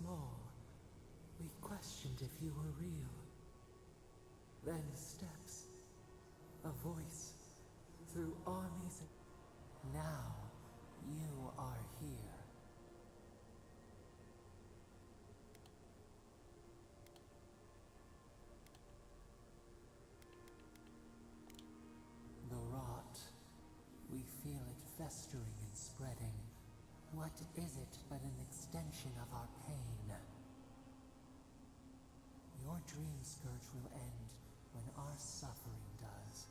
small, we questioned if you were real. Then steps, a voice, through armies. Now you are here. The rot, we feel it festering and spreading. What is it but an extension of our pain? Your dream scourge will end when our suffering does.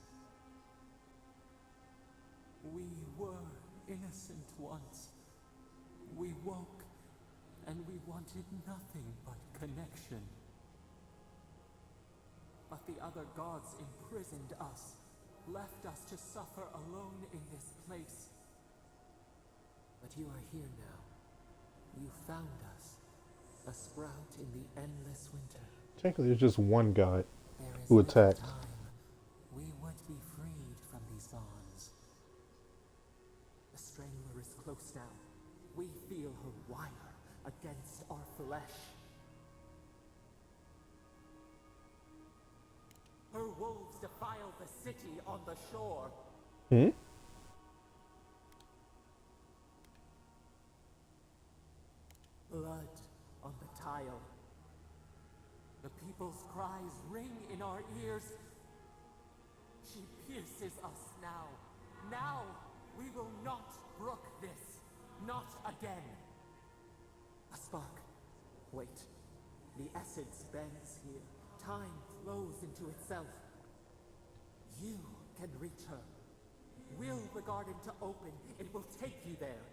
We were innocent once. We woke, and we wanted nothing but connection. But the other gods imprisoned us, left us to suffer alone in this place. But you are here now. You found us, a sprout in the endless winter. Technically, there's just one god who attacked. We would be freed from these bonds. The strangler is close now. We feel her wire against our flesh. Her wolves defile the city on the shore. Blood on the tile. The people's cries ring in our ears. She pierces us now. Now we will not brook this. Not again. A spark. Wait. The essence bends here. Time flows into itself. You can reach her. Will the garden to open. It will take you there.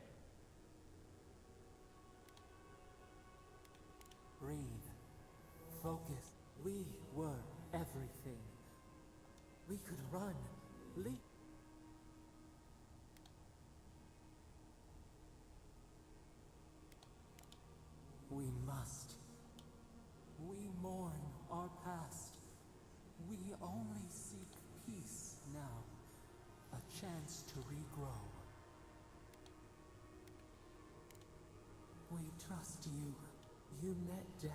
Breathe. Focus. We were everything. We could run, leap. We must. We mourn our past. We only seek peace now. A chance to regrow. We trust you. You met death.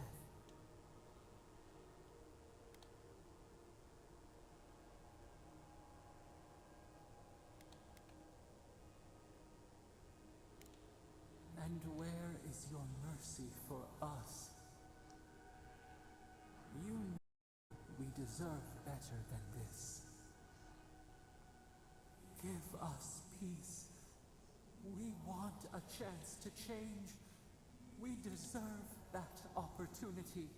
And where is your mercy for us? You know we deserve better than this. Give us peace. We want a chance to change. We deserve that opportunity.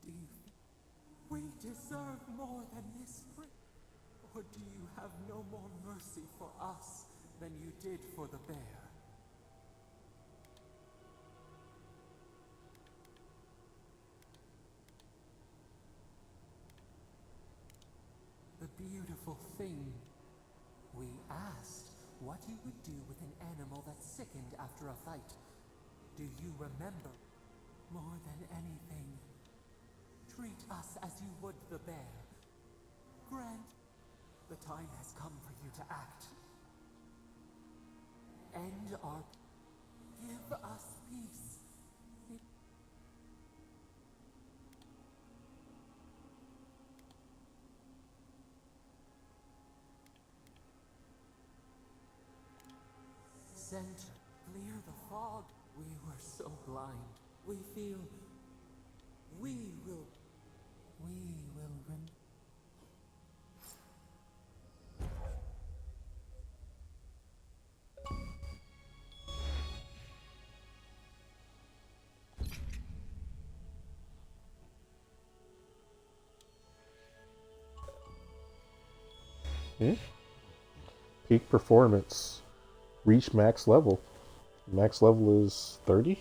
Do you think we deserve more than this? Or do you have no more mercy for us than you did for the bear? The beautiful thing. We asked what you would do with an animal that sickened after a fight. Do you remember? More than anything, treat us as you would the bear. Grant, the time has come for you to act. End our... Give us peace. Center, clear the fog. We were so blind. We feel... We will Peak performance. Reach max level. Max level is 30?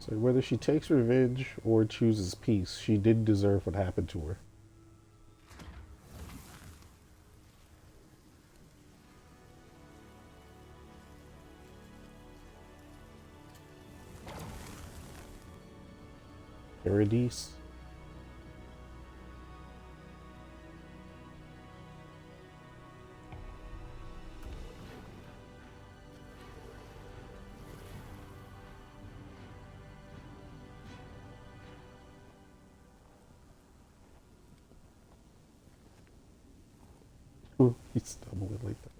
So whether she takes revenge or chooses peace, she did deserve what happened to her. Paradise. Ooh, he's stumbling like that.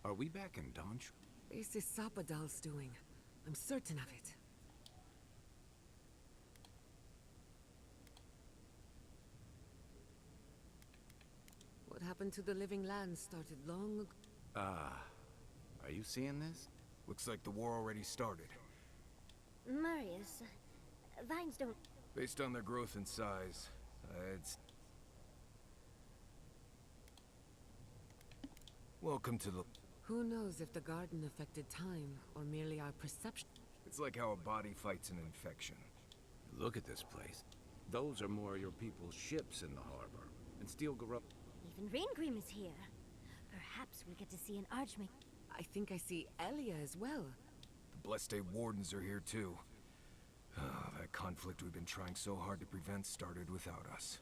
Are we back in Donch? This is Sapadal's doing. I'm certain of it. What happened to the living land started long ago. Ah, are you seeing this? Looks like the war already started. Marius, vines don't... Based on their growth and size, it's... Welcome to the... Who knows if the garden affected time, or merely our perception? It's like how a body fights an infection. Look at this place. Those are more of your people's ships in the harbor. And Steel Garou... Even Raingrim is here. Perhaps we get to see an archmage. I think I see Elia as well. The Blessed Wardens are here too. That conflict we've been trying so hard to prevent started without us.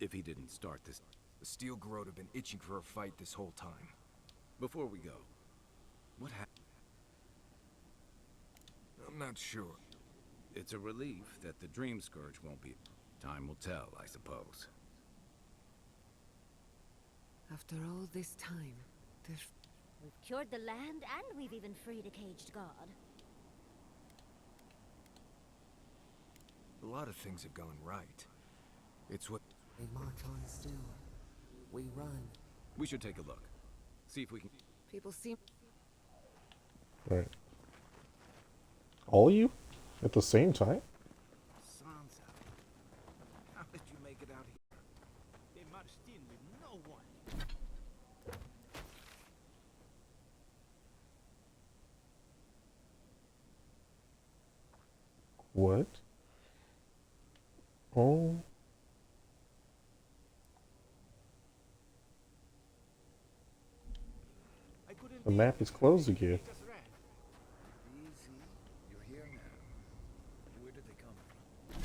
If he didn't start this... The Steel Garou have been itching for a fight this whole time. Before we go, what happened? I'm not sure. It's a relief that the Dream Scourge won't be... Time will tell, I suppose. After all this time, there's... We've cured the land, and we've even freed a caged god. A lot of things have gone right. It's what... They march on still. We run. We should take a look. See if we can... People seem... Right. All you? At the same time? Sansa, how did you make it out here? They marched in with no one. What? Oh. I couldn't The map is closed again. They just ran. Easy. You're here now. Where did they come from?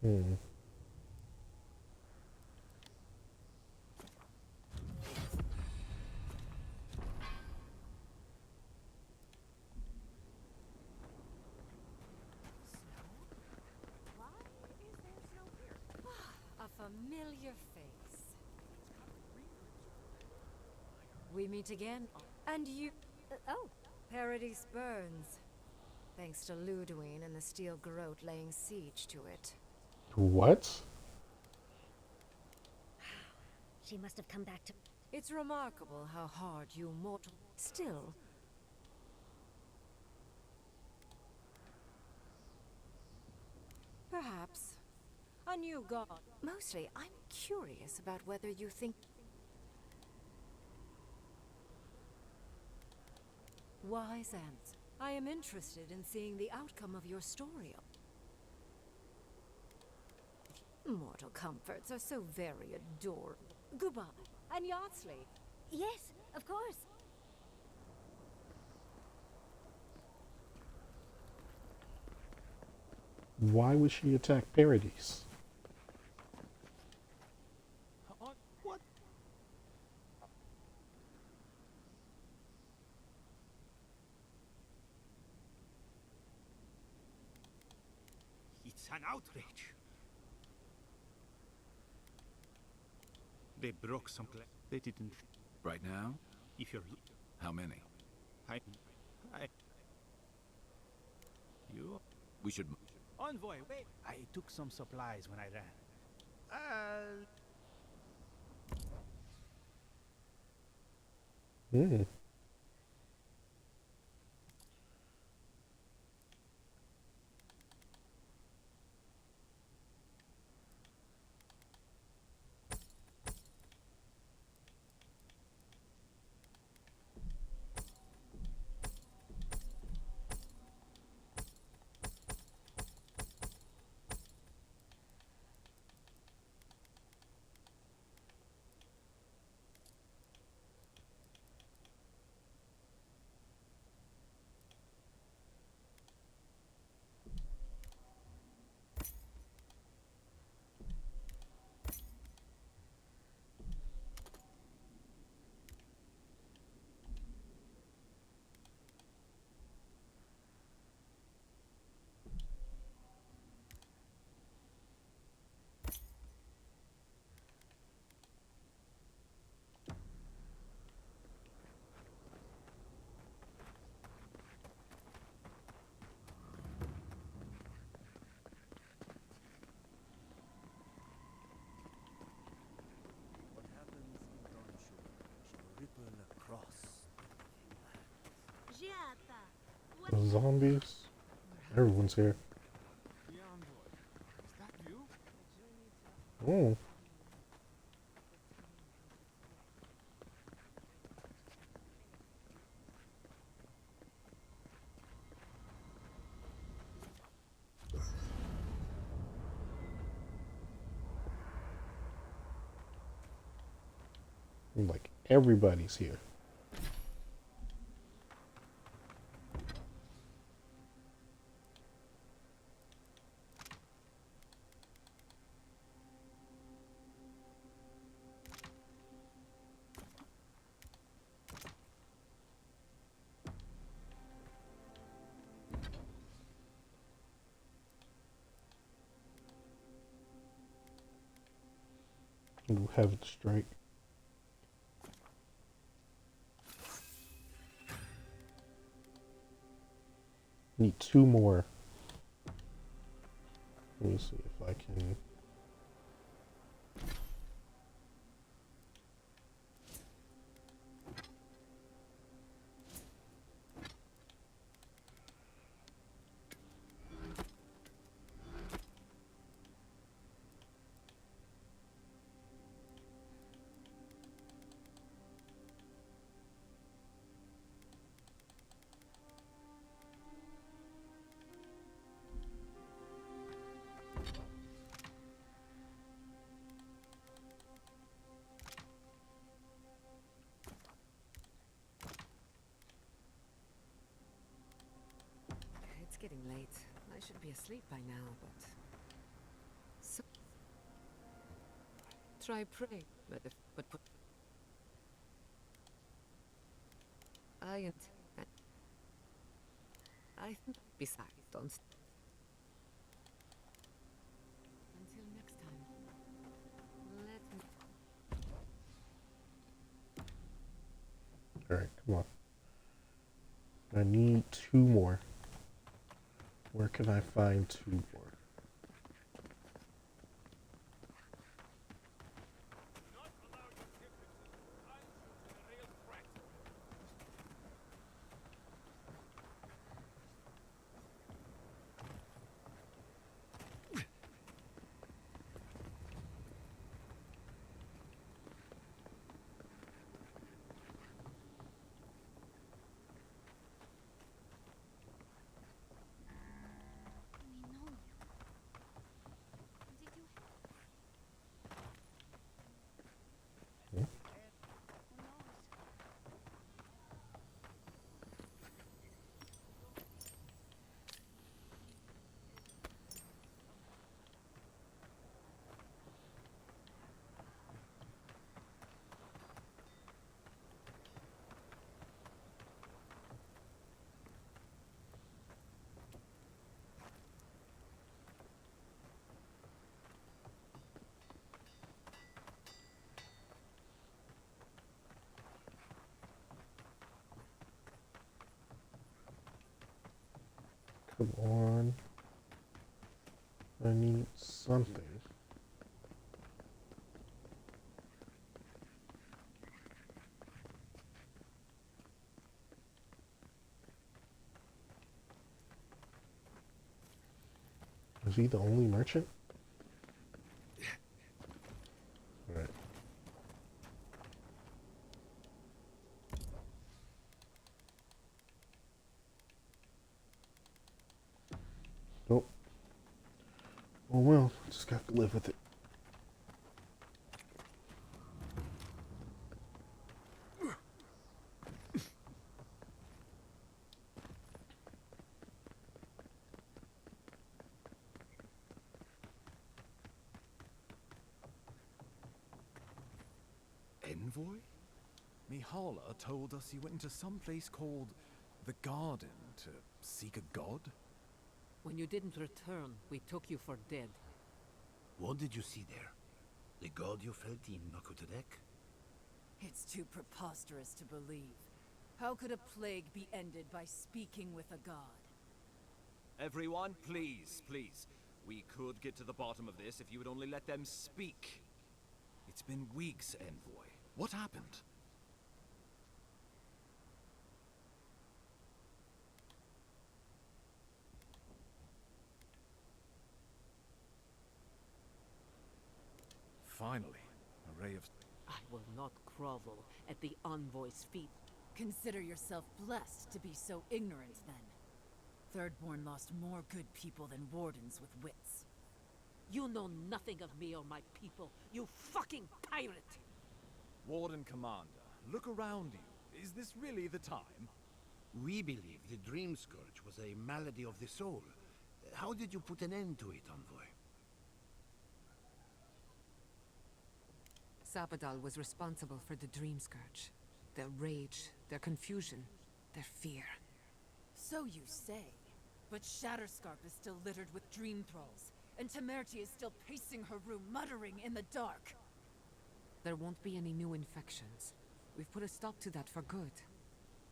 Hmm. Why is there snow here? A familiar face. We meet again, and you... Oh, Paradise burns. Thanks to Ludwine and the Steel Garou laying siege to it. What? she must have come back to... It's remarkable how hard you mortal... Still... Perhaps. A new god. Mostly, I'm curious about whether you think... Wise answer. I am interested in seeing the outcome of your story. Mortal comforts are so very adorable. Goodbye. And Yardsley. Yes, of course. Why would she attack Paradise? What? It's an outrage. They broke some They didn't. Right now? If you're... How many? I... You... We should... Envoy, wait. I took some supplies when I ran. Hmm. What happens in Dawn Shore shall ripple across the The zombies. Everyone's here. The envoy. Is that you? Oh. Like everybody's here. Ooh, Heaven Strike. Need 2 more. Let me see if I can. It's getting late. I should be asleep by now, but... So... Try pray, but put... I think besides, don't... Until next time. Let me... Alright, come on. I need 2 more. Where can I find 2 more? Not allow your differences. I'm a real threat. We know you. Come on. I need something. Is he the only merchant? Alright. Nope. Oh well, just got to live with it. Envoy? Mihala told us you went into some place called the Garden to seek a god? When you didn't return, we took you for dead. What did you see there? The god you felt in Nakutadek? It's too preposterous to believe. How could a plague be ended by speaking with a god? Everyone, please, please. We could get to the bottom of this if you would only let them speak. It's been weeks, Envoy. What happened? Finally, a ray of... I will not grovel at the envoy's feet. Consider yourself blessed to be so ignorant, then. Thirdborn lost more good people than wardens with wits. You know nothing of me or my people, you fucking pirate! Warden Commander, look around you. Is this really the time? We believe the Dream Scourge was a malady of the soul. How did you put an end to it, Envoy? Sabadal was responsible for the Dream Scourge. Their rage, their confusion, their fear. So you say. But Shatterscarp is still littered with dream thralls, and Temerity is still pacing her room, muttering in the dark. There won't be any new infections. We've put a stop to that for good.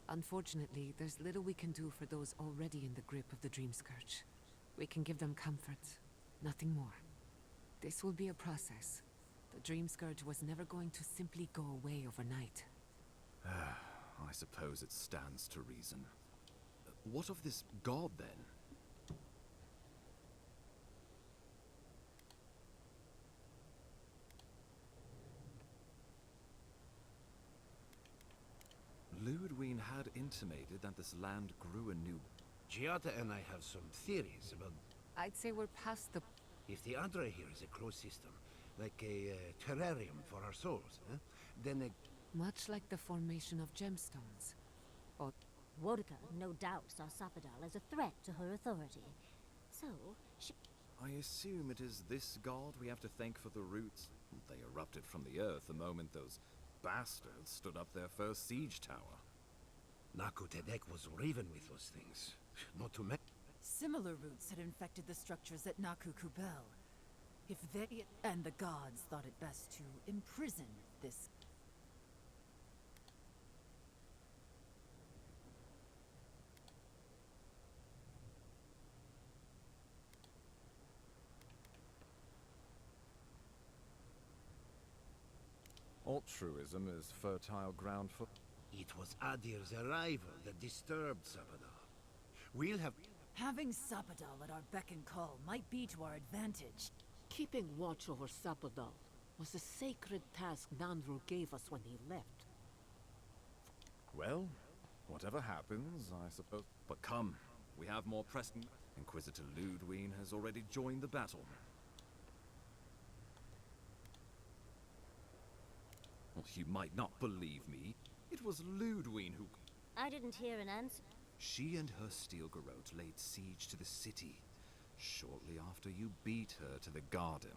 Unfortunately, there's little we can do for those already in the grip of the Dream Scourge. We can give them comfort, nothing more. This will be a process. The Dream Scourge was never going to simply go away overnight. I suppose it stands to reason. What of this god, then? Ludwig had intimated that this land grew anew. Giada and I have some theories about... I'd say we're past the... If the Adra here is a closed system, like a terrarium for our souls, then a... Much like the formation of gemstones. Or... Wodka no doubt saw Sapadal as a threat to her authority. So, she... I assume it is this god we have to thank for the roots. They erupted from the earth the moment those bastards stood up their first siege tower. Nakutadek was riven with those things. Not to mention... Similar roots had infected the structures at Naku Kubel. If they and the gods thought it best to imprison this... Altruism is fertile ground for... It was Adir's arrival that disturbed Sabadal. We'll have... Having Sapadal at our beck and call might be to our advantage. Keeping watch over Sapadal was a sacred task Nandru gave us when he left. Well, whatever happens, I suppose... But come, we have more pressing... Inquisitor Ludwig has already joined the battle. Well, you might not believe me. It was Ludwig who... I didn't hear an answer. She and her steel garrote laid siege to the city, shortly after you beat her to the garden.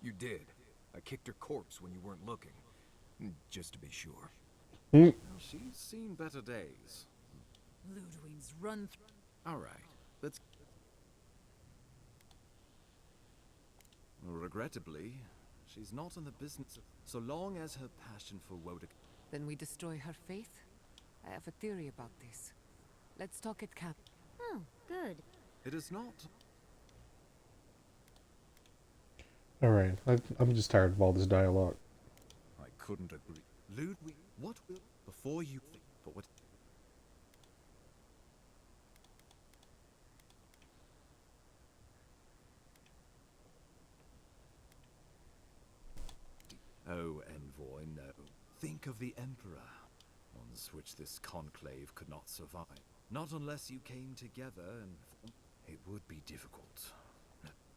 You did. I kicked her corpse when you weren't looking. Just to be sure. Well, she's seen better days. Ludwig's run through... Alright, let's... Regrettably, she's not in the business of... So long as her passion for Wodek... Then we destroy her faith? I have a theory about this. Let's talk at camp. Oh, good. It is not. Alright, I'm just tired of all this dialogue. I couldn't agree. Ludwig, what will... Before you... But what... Oh, Envoy, no. Think of the Emperor, on which this conclave could not survive. Not unless you came together and... It would be difficult.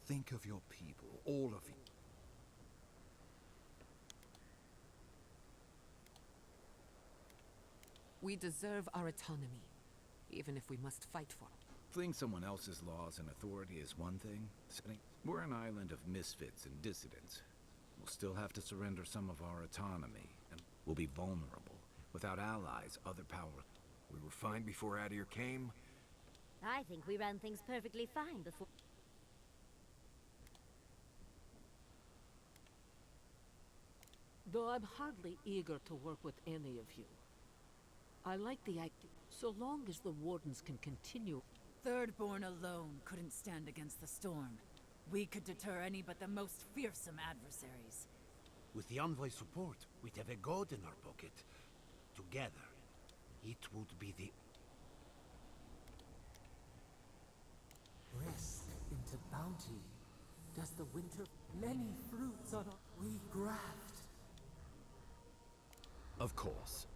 Think of your people, all of you. We deserve our autonomy, even if we must fight for it. Fleeing someone else's laws and authority is one thing. We're an island of misfits and dissidents. We'll still have to surrender some of our autonomy, and we'll be vulnerable. Without allies, other power... We were fine before Adir came. I think we ran things perfectly fine before. Though I'm hardly eager to work with any of you. I like the idea, so long as the Wardens can continue. Thirdborn alone couldn't stand against the storm. We could deter any but the most fearsome adversaries. With the Envoy's support, we'd have a god in our pocket. Together, it would be the... Risk into bounty. Does the winter... Many fruits on we graft. Of course.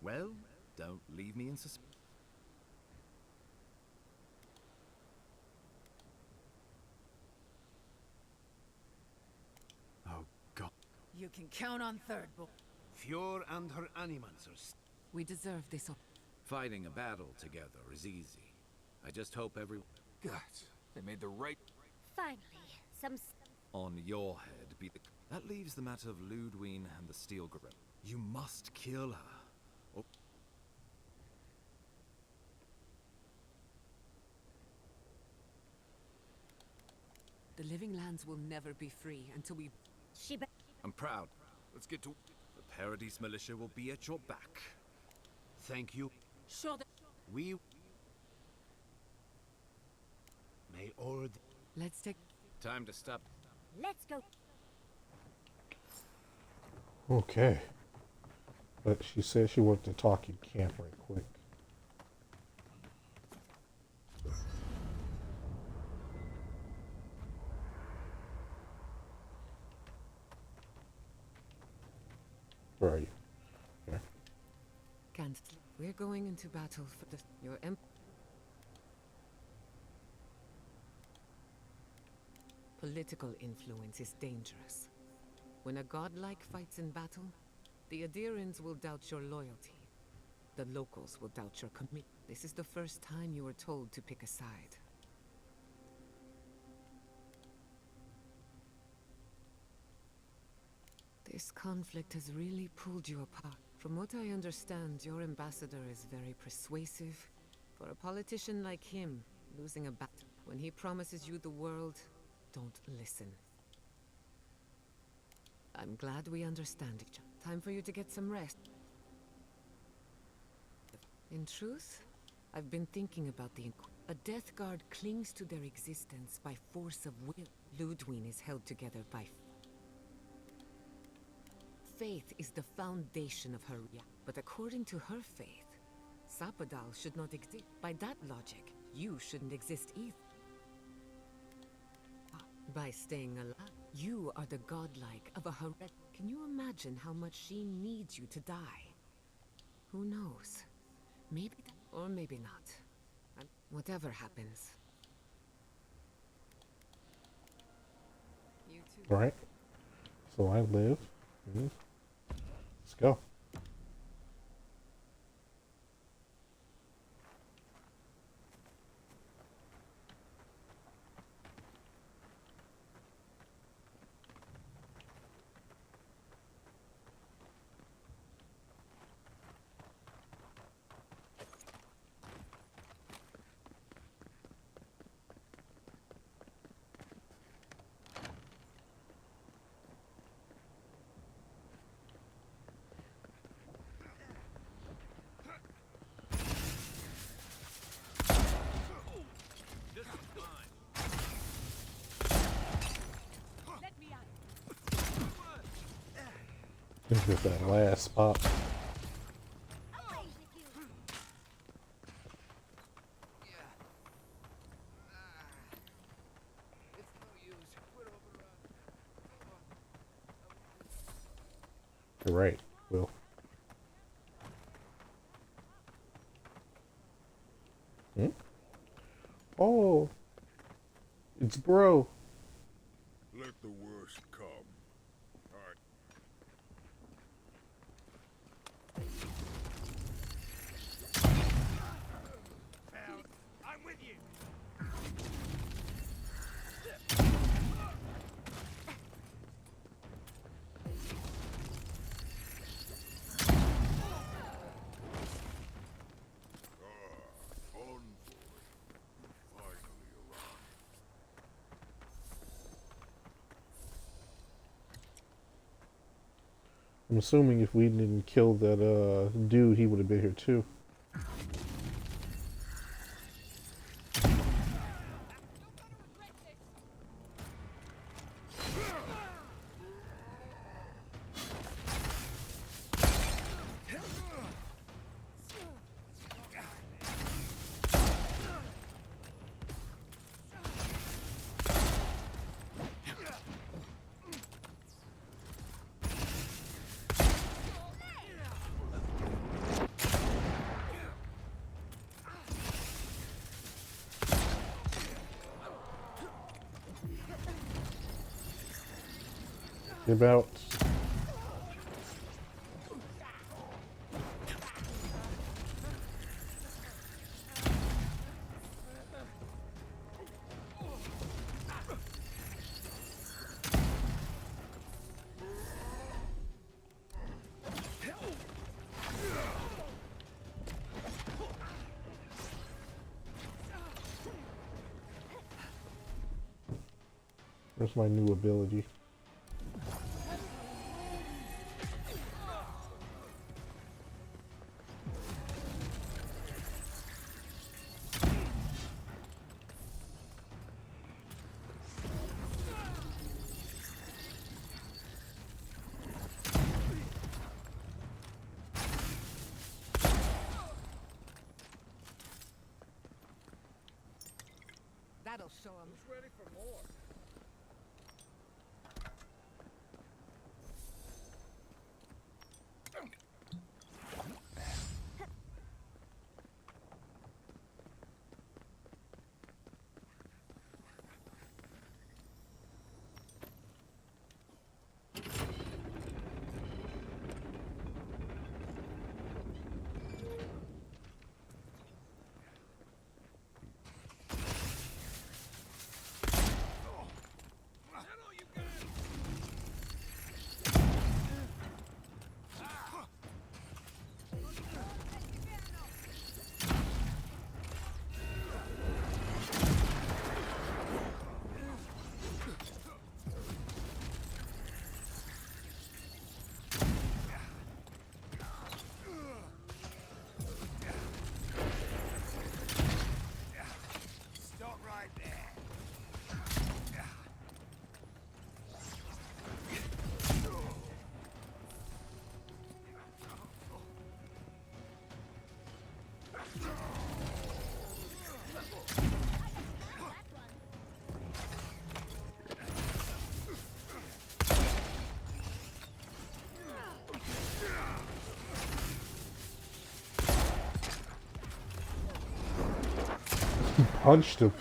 Well, don't leave me in suspense. Oh, God. You can count on Thirdborn. Fjord and her animals We deserve this. Fighting a battle together is easy. I just hope everyone... God, they made the right... Finally, some... On your head be the... That leaves the matter of Ludwig and the Steel Gorilla. You must kill her. Or... The Living Lands will never be free until we... I'm proud. Let's get to... The Paradise Militia will be at your back. Thank you. Show them. We... May all... Let's take... Time to stop. Let's go. Okay. But she said she wanted to talk in camp right quick. Where are you? Here. Can't. We're going into battle for the... Your Political influence is dangerous. When a godlike fights in battle, the Adirans will doubt your loyalty. The locals will doubt your commitment. This is the first time you were told to pick a side. This conflict has really pulled you apart. From what I understand, your ambassador is very persuasive. For a politician like him, losing a battle, when he promises you the world, don't listen. I'm glad we understand each other. Time for you to get some rest. In truth, I've been thinking about the... A Death Guard clings to their existence by force of will. Ludwig is held together by... Faith is the foundation of her reality. But according to her faith, Sapadal should not exist. By that logic, you shouldn't exist either. By staying alive, you are the godlike of a heretic. Can you imagine how much she needs you to die? Who knows? Maybe or maybe not. And whatever happens. You too. Alright. So I live. Let's go. This is that last spot. You're right, Will. Hmm? Oh, it's bro. Let the worst come. All right. I'm with you. I'm assuming if we didn't kill that dude, he would have been here too. About where's my new ability? That'll show him. Who's ready for more? Punched him.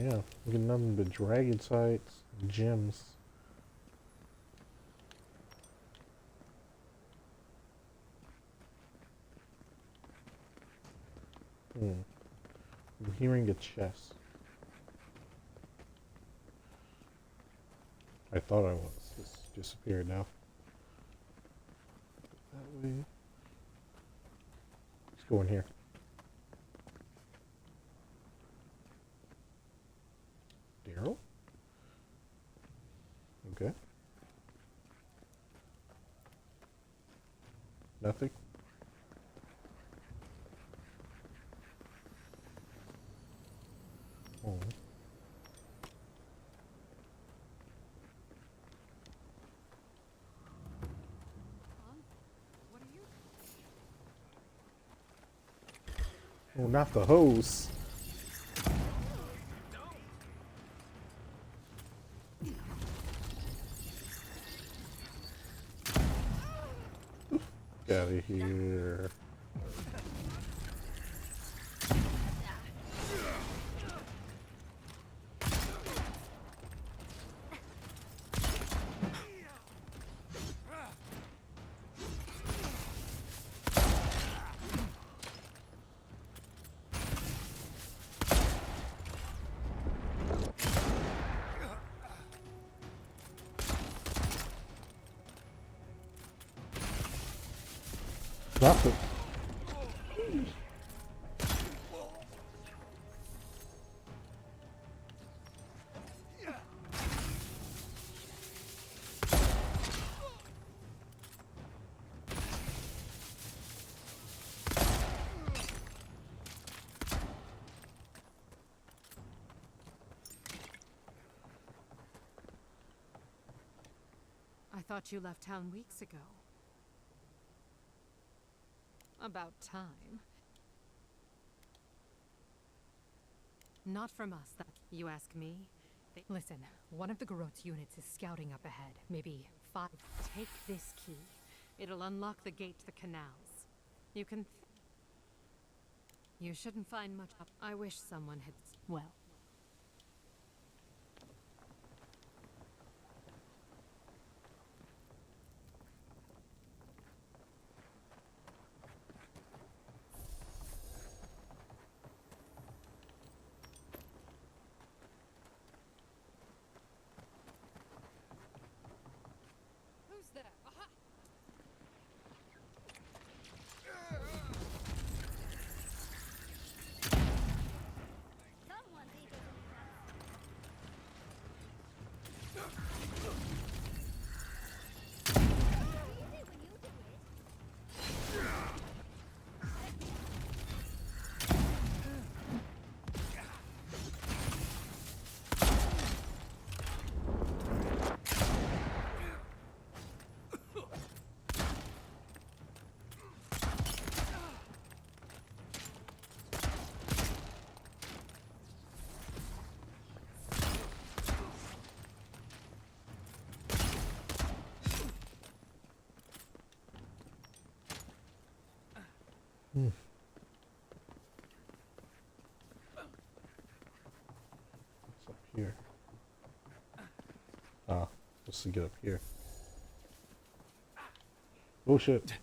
Yeah, we get nothing but dragon sites, gems. I'm hearing a chest. I thought I was. It's disappeared now. That way. Let's go in here. Daryl? Okay. Nothing? Oh. Oh, not the hose. Get out of here. Drop it. I thought you left town weeks ago. About time. Not from us, that you ask me. Listen, one of the Garot's units is scouting up ahead. Maybe 5. Take this key. It'll unlock the gate to the canals. You can... You shouldn't find much up. I wish someone had... Well... Who's there? Aha! Someone's eating. What's up here? Ah, supposed to get up here. Oh shit.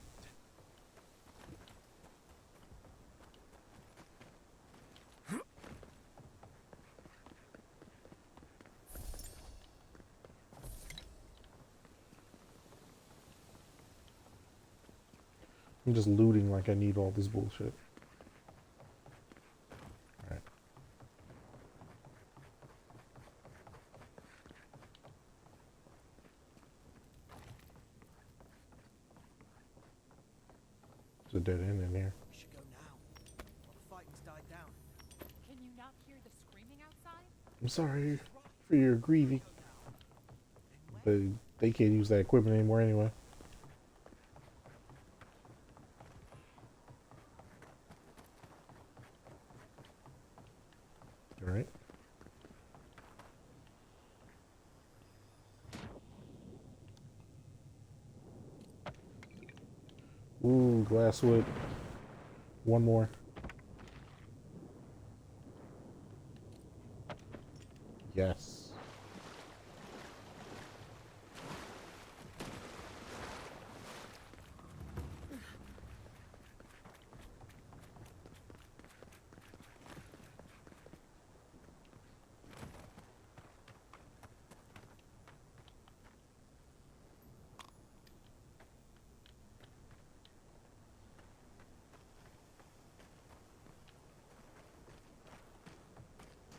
I'm just looting like I need all this bullshit. Alright. There's a dead end in here. We should go now. While the fighting's died down. Can you not hear the screaming outside? I'm sorry for your grieving. But they can't use that equipment anymore anyway. Alright. Ooh, glasswood. One more. Yes.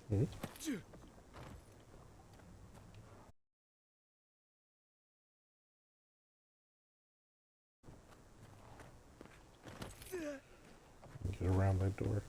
Hmm? Get around that door.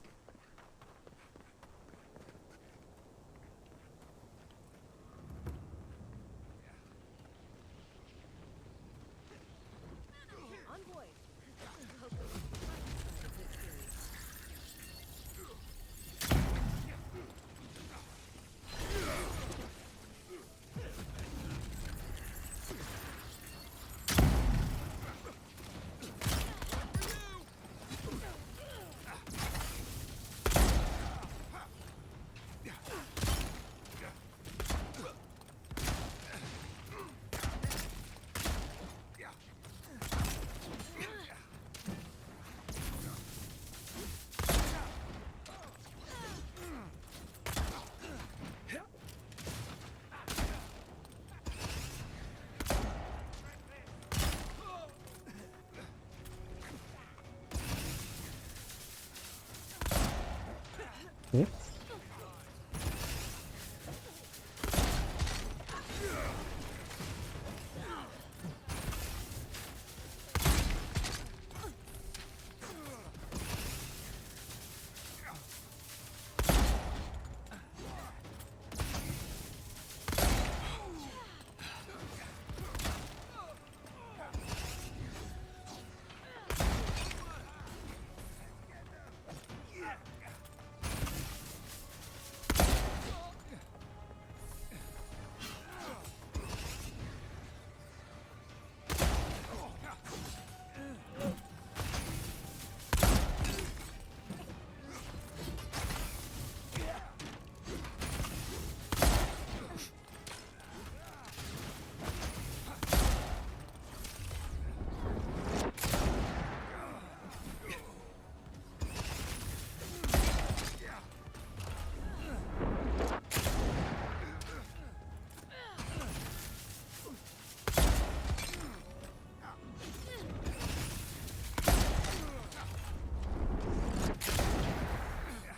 Hmm?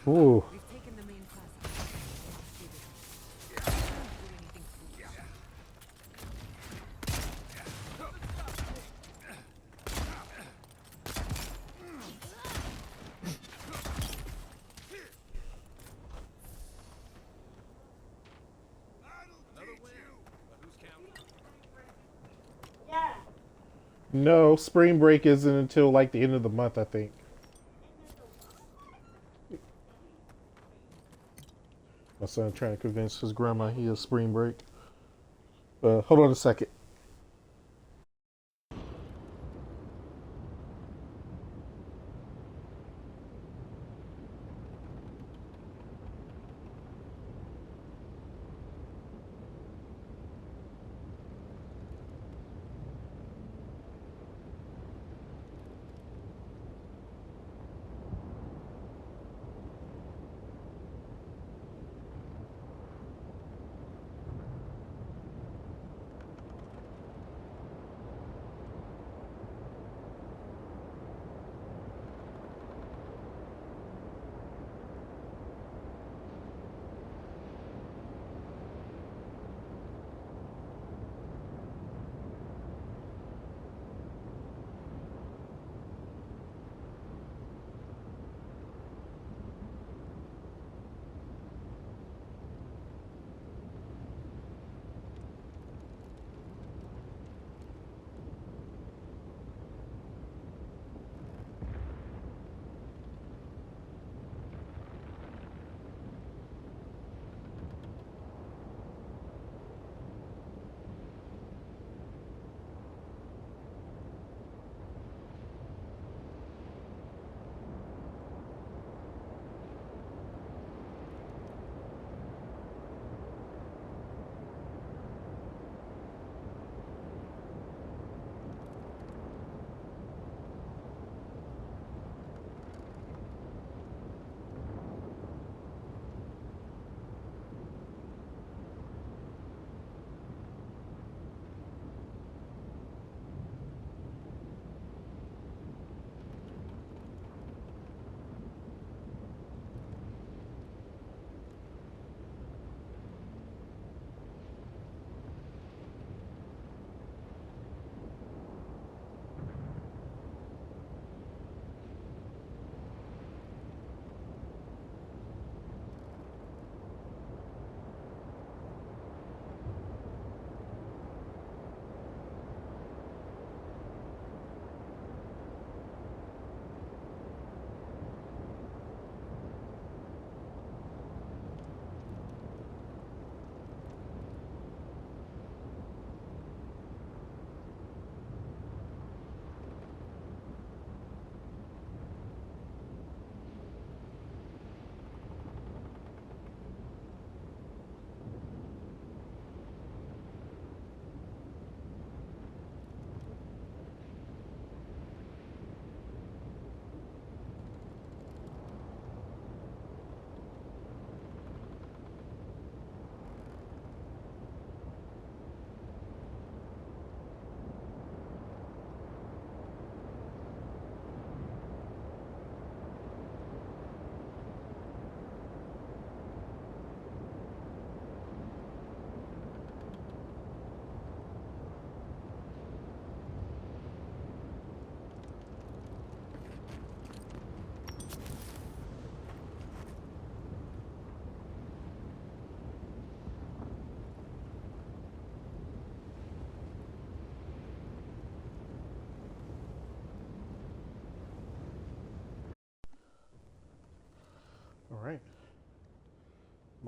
Ooh. We've taken the main plaza. No, spring break isn't until like the end of the month, I think. My son trying to convince his grandma he has spring break. Hold on a second.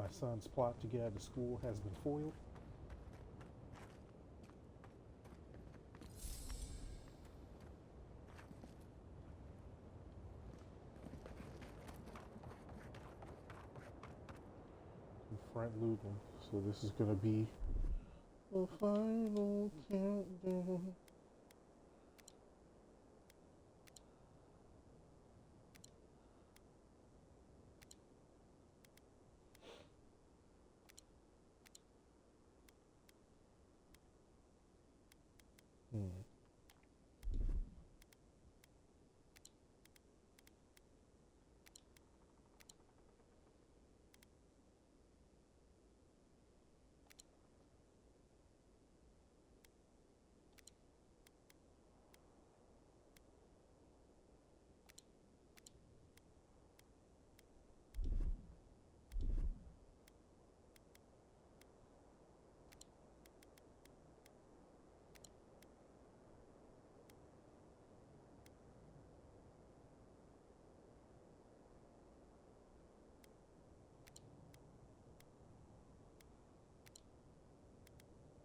My son's plot to get out of school has been foiled. Confront Ludwig. So this is gonna be the final countdown.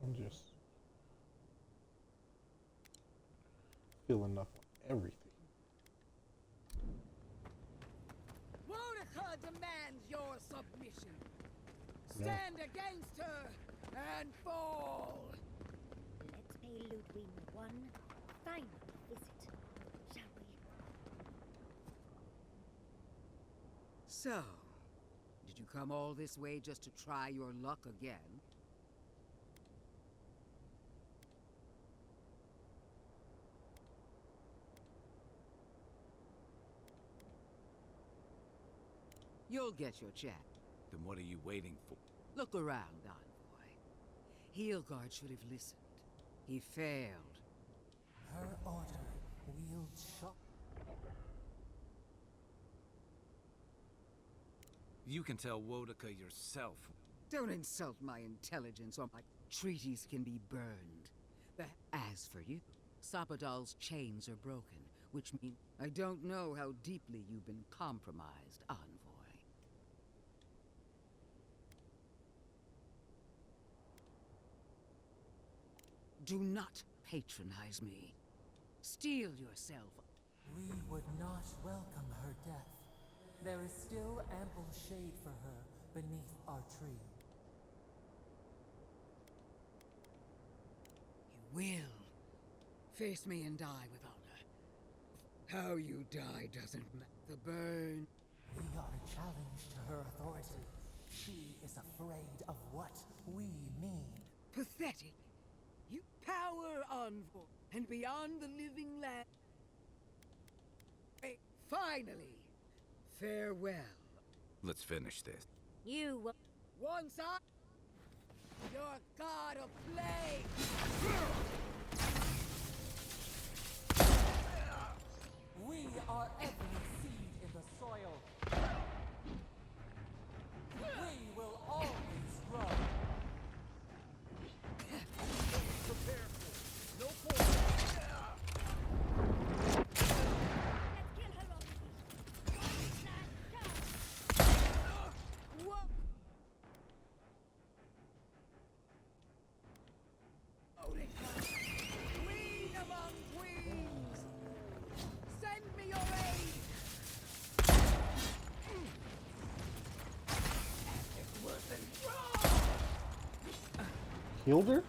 I'm just filling up on everything. Wodeca demands your submission. Yeah. Stand against her and fall. Let's pay Ludwig one final visit, shall we? So, did you come all this way just to try your luck again? You'll get your check. Then what are you waiting for? Look around, Envoy. Heelguard should have listened. He failed. Her order wields shock. You can tell Wodeca yourself. Don't insult my intelligence or my treaties can be burned. As for you, Sapadal's chains are broken, which means I don't know how deeply you've been compromised, Envoy. Do not patronize me. Steel yourself. We would not welcome her death. There is still ample shade for her beneath our tree. You will. Face me and die with honor. How you die doesn't matter. The burn. We are a challenge to her authority. She is afraid of what we mean. Pathetic. You power Envoy, and beyond the living land. Finally, farewell. Let's finish this. You will. Once I... Your god of plague! We are every seed in the soil. We will always grow. Prepare for it. No point. Queen among queens! Send me your aid! It wasn't wrong! Killed her?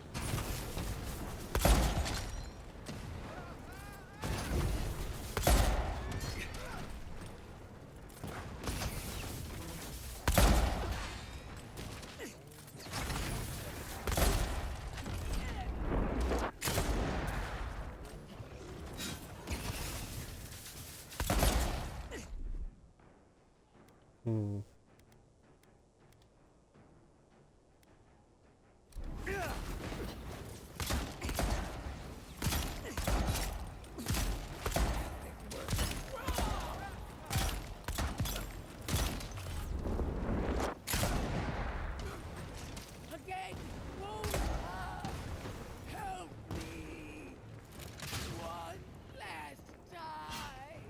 Again! Won't help me! One last time!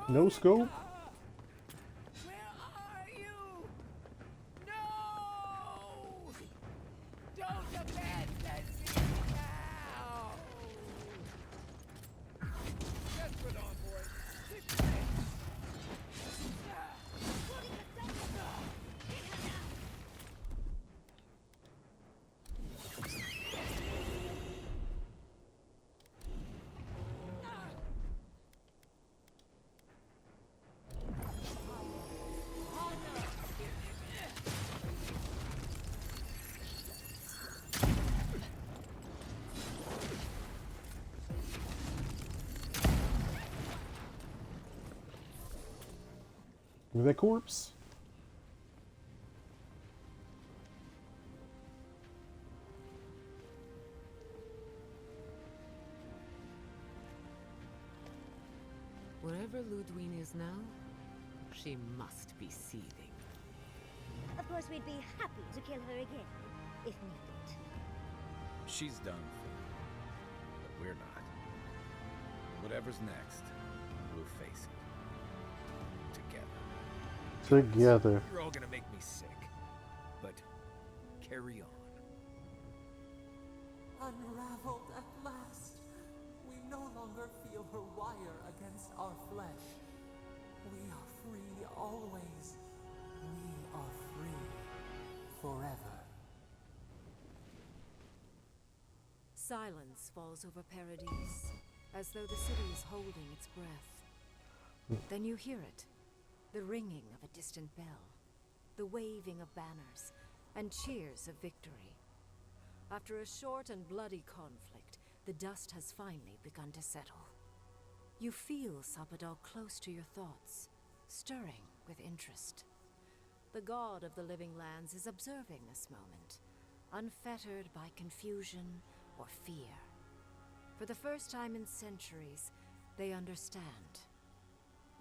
No scope? Where are you? No! Don't abandon me now! Desperate envoy. With that corpse? Wherever Ludwine is now, she must be seething. Of course, we'd be happy to kill her again, if needed. She's done for, but we're not. Whatever's next, we'll face it. Together. Together. You're all gonna make me sick. But carry on. Unraveled at last. We no longer feel her wire against our flesh. We are free always. We are free forever. Silence falls over Paradise, as though the city is holding its breath. Then you hear it. The ringing of a distant bell, the waving of banners, and cheers of victory. After a short and bloody conflict, the dust has finally begun to settle. You feel Sapadal close to your thoughts, stirring with interest. The god of the living lands is observing this moment, unfettered by confusion or fear. For the first time in centuries, they understand.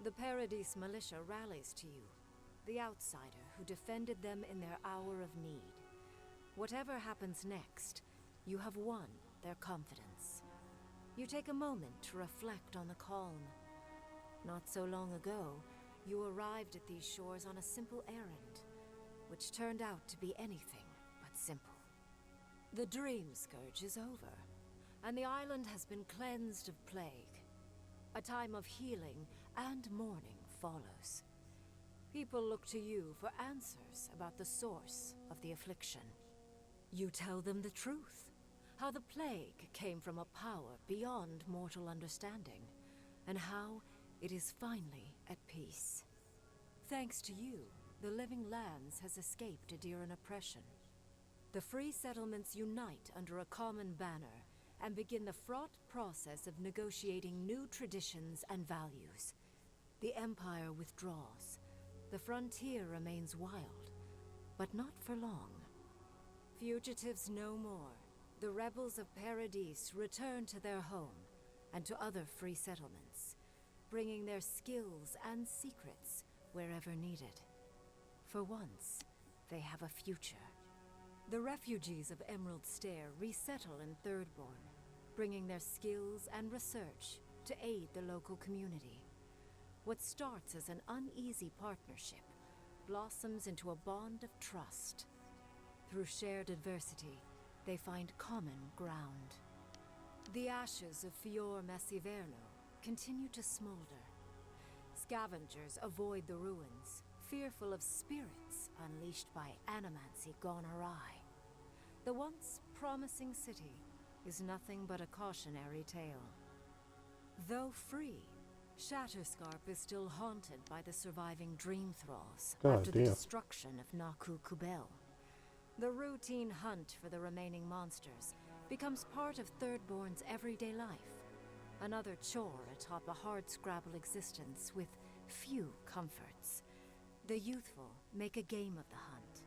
The Paradise militia rallies to you, the outsider who defended them in their hour of need. Whatever happens next, you have won their confidence. You take a moment to reflect on the calm. Not so long ago, you arrived at these shores on a simple errand, which turned out to be anything but simple. The Dream Scourge is over, and the island has been cleansed of plague. A time of healing and mourning follows. People look to you for answers about the source of the affliction. You tell them the truth, how the plague came from a power beyond mortal understanding, and how it is finally at peace. Thanks to you, the Living Lands has escaped Adiran oppression. The free settlements unite under a common banner and begin the fraught process of negotiating new traditions and values. The Empire withdraws. The frontier remains wild, but not for long. Fugitives no more. The rebels of Paradise return to their home and to other free settlements, bringing their skills and secrets wherever needed. For once, they have a future. The refugees of Emerald Stair resettle in Thirdborn, bringing their skills and research to aid the local community. What starts as an uneasy partnership blossoms into a bond of trust. Through shared adversity, they find common ground. The ashes of Fior Messiverno continue to smolder. Scavengers avoid the ruins, fearful of spirits unleashed by animancy gone awry. The once promising city is nothing but a cautionary tale. Though free, Shatterscarp is still haunted by the surviving Dream Thralls after the destruction of Naku Kubel. The routine hunt for the remaining monsters becomes part of Thirdborn's everyday life, another chore atop a hardscrabble existence with few comforts. The youthful make a game of the hunt,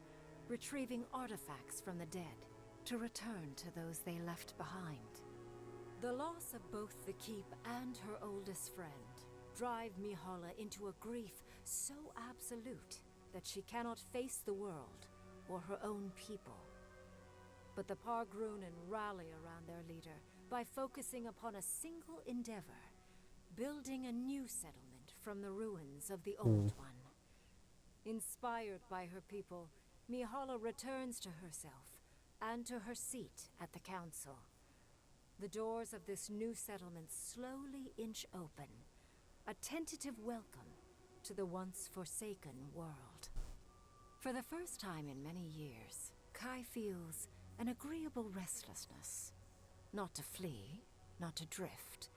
retrieving artifacts from the dead to return to those they left behind. The loss of both the keep and her oldest friend drive Mihala into a grief so absolute that she cannot face the world or her own people. But the Pargrunen rally around their leader by focusing upon a single endeavor, building a new settlement from the ruins of the Old One. Inspired by her people, Mihala returns to herself and to her seat at the council. The doors of this new settlement slowly inch open, a tentative welcome to the once forsaken world. For the first time in many years, Kai feels an agreeable restlessness. Not to flee, not to drift,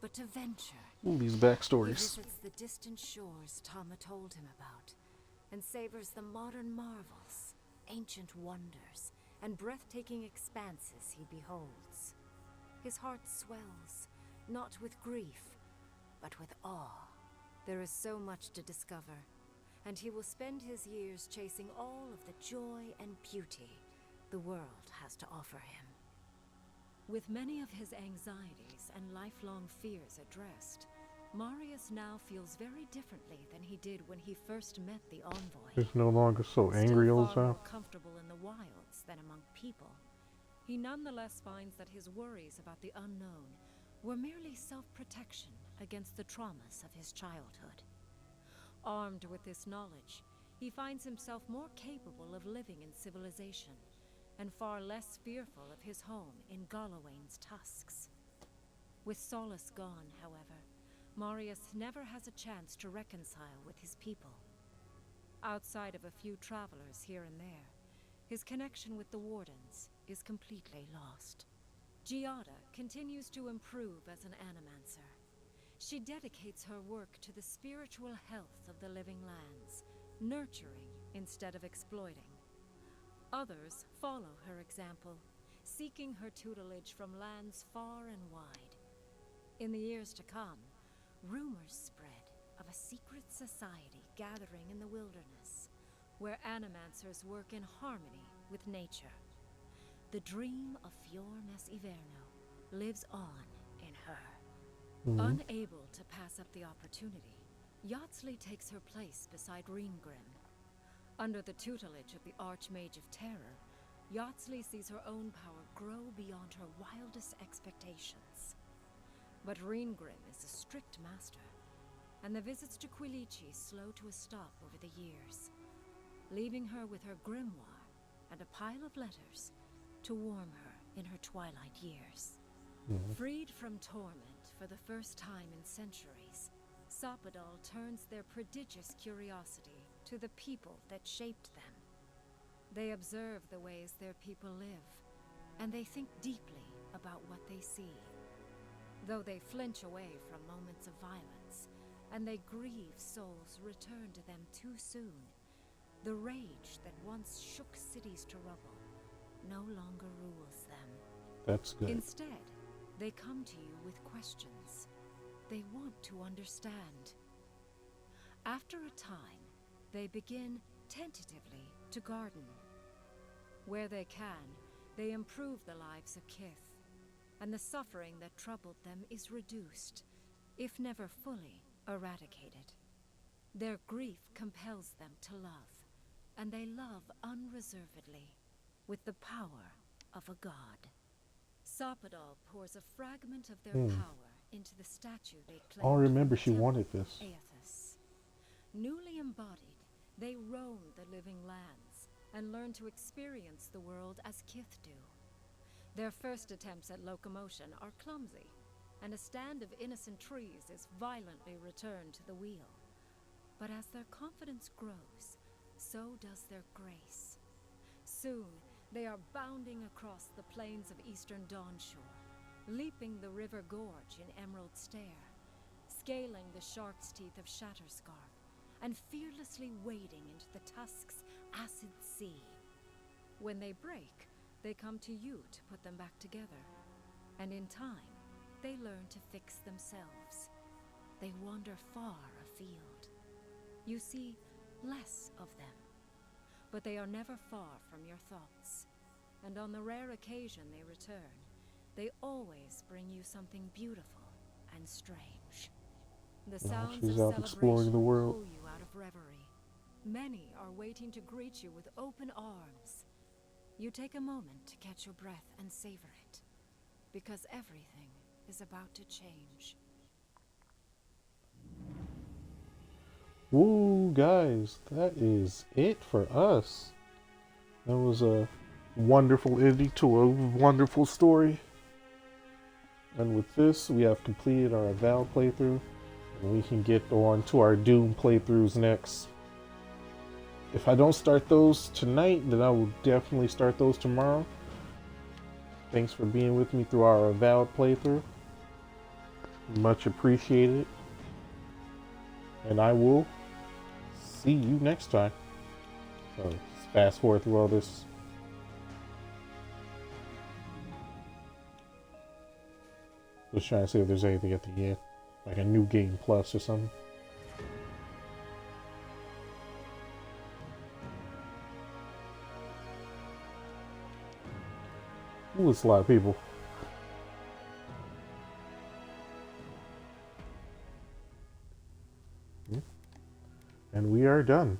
but to venture. These He backstories. visits the distant shores Tama told him about, and savors the modern marvels, ancient wonders, and breathtaking expanses he beholds. His heart swells, not with grief, but with awe. There is so much to discover, and he will spend his years chasing all of the joy and beauty the world has to offer him. With many of his anxieties and lifelong fears addressed, Marius now feels very differently than he did when he first met the envoy. He's no longer so angry all the Still far time. more comfortable in the wilds than among people, he nonetheless finds that his worries about the unknown were merely self-protection against the traumas of his childhood. Armed with this knowledge, he finds himself more capable of living in civilization, and far less fearful of his home in Galawain's tusks. With solace gone, however, Marius never has a chance to reconcile with his people. Outside of a few travelers here and there, his connection with the Wardens is completely lost. Giada continues to improve as an animancer. She dedicates her work to the spiritual health of the living lands, nurturing instead of exploiting. Others follow her example, seeking her tutelage from lands far and wide. In the years to come, rumors spread of a secret society gathering in the wilderness, where animancers work in harmony with nature. The dream of Fiornes Iverno lives on in her. Unable to pass up the opportunity, Yatsley takes her place beside Reengrim. Under the tutelage of the Archmage of Terror, Yatsley sees her own power grow beyond her wildest expectations. But Reengrim is a strict master, and the visits to Quilichi slow to a stop over the years, leaving her with her grimoire and a pile of letters to warm her in her twilight years. Freed from torment for the first time in centuries, Sapadal turns their prodigious curiosity to the people that shaped them. They observe the ways their people live, and they think deeply about what they see. Though they flinch away from moments of violence, and they grieve souls returned to them too soon, the rage that once shook cities to rubble no longer rules them. That's good. Instead, they come to you with questions. They want to understand. After a time, they begin tentatively to garden. Where they can, they improve the lives of Kith, and the suffering that troubled them is reduced, if never fully eradicated. Their grief compels them to love, and they love unreservedly, with the power of a god. Sapadal pours a fragment of their power into the statue they claim. Oh, I remember she wanted this. Aethys. Newly embodied, they roam the living lands and learn to experience the world as Kith do. Their first attempts at locomotion are clumsy, and a stand of innocent trees is violently returned to the wheel. But as their confidence grows, so does their grace. Soon, they are bounding across the plains of eastern Dawnshore, leaping the river gorge in Emerald Stair, scaling the shark's teeth of Shatterscarp, and fearlessly wading into the Tusk's acid sea. When they break, they come to you to put them back together, and in time, they learn to fix themselves. They wander far afield. You see less of them, but they are never far from your thoughts. And on the rare occasion they return, they always bring you something beautiful and strange. The sounds she's of out exploring the world. pull you out of reverie. Many are waiting to greet you with open arms. You take a moment to catch your breath and savor it, because everything is about to change. Woo, guys, that is it for us. That was a wonderful ending to a wonderful story. And with this, we have completed our Avowed playthrough, and we can get on to our Doom playthroughs next. If I don't start those tonight, then I will definitely start those tomorrow. Thanks for being with me through our Avowed playthrough. Much appreciated. And I will see you next time. So let's fast forward through all this. Just trying to see if there's anything at the end. Like a new game plus or something. Ooh, it's a lot of people. And we are done.